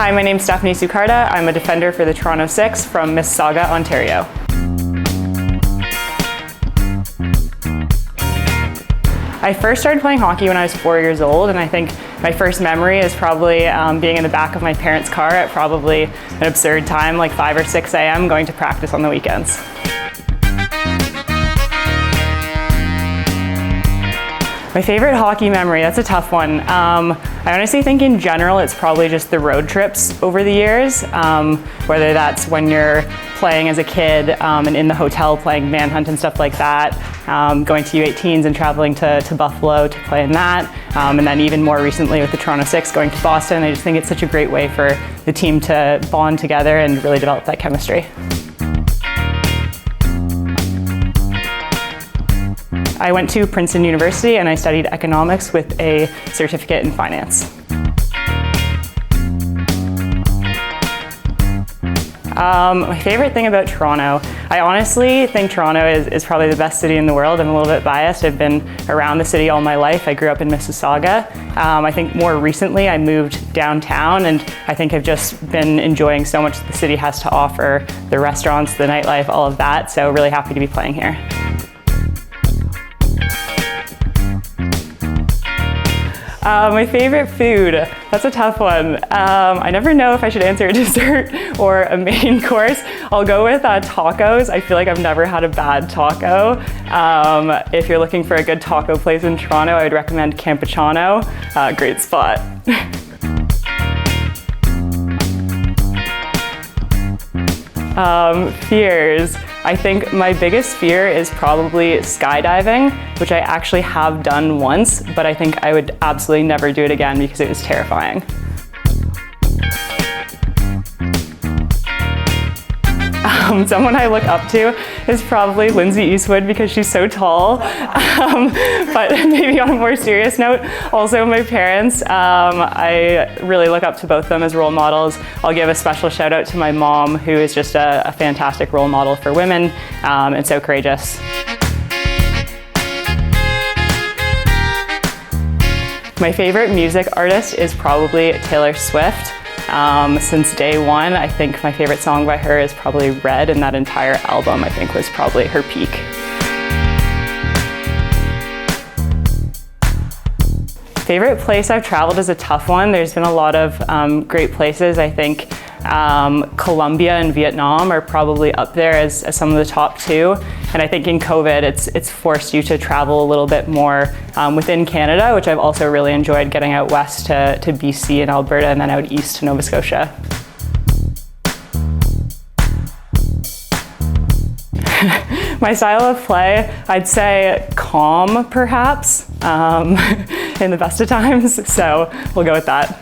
Hi, my name's Stephanie Sucharda. I'm a defender for the Toronto Six from Mississauga, Ontario. I first started playing hockey when I was 4 years old, and I think my first memory is probably being in the back of my parents' car at probably an absurd time, like 5 or 6 a.m., going to practice on the weekends. My favorite hockey memory, that's a tough one. I honestly think in general it's probably just the road trips over the years, whether that's when you're playing as a kid and in the hotel playing manhunt and stuff like that, going to U18s and traveling to Buffalo to play in that, and then even more recently with the Toronto Six going to Boston. I just think it's such a great way for the team to bond together and really develop that chemistry. I went to Princeton University and I studied economics with a certificate in finance. My favorite thing about Toronto, I honestly think Toronto is probably the best city in the world. I'm a little bit biased. I've been around the city all my life. I grew up in Mississauga. I think more recently I moved downtown, and I think I've just been enjoying so much that the city has to offer, the restaurants, the nightlife, all of that. So really happy to be playing here. My favorite food, that's a tough one. I never know if I should answer a dessert or a main course. I'll go with tacos. I feel like I've never had a bad taco. If you're looking for a good taco place in Toronto, I would recommend Campechano. Great spot. Fears. I think my biggest fear is probably skydiving, which I actually have done once, but I think I would absolutely never do it again because it was terrifying. Someone I look up to is probably Lindsay Eastwood because she's so tall. But maybe on a more serious note, also my parents. I really look up to both of them as role models. I'll give a special shout out to my mom, who is just a fantastic role model for women and so courageous. My favorite music artist is probably Taylor Swift. Since day one, I think my favorite song by her is probably Red, and that entire album I think was probably her peak. Favorite place I've traveled is a tough one. There's been a lot of great places. I think Colombia and Vietnam are probably up there as some of the top two. And I think in COVID, it's forced you to travel a little bit more within Canada, which I've also really enjoyed, getting out west to BC and Alberta and then out east to Nova Scotia. My style of play, I'd say calm perhaps, in the best of times, so we'll go with that.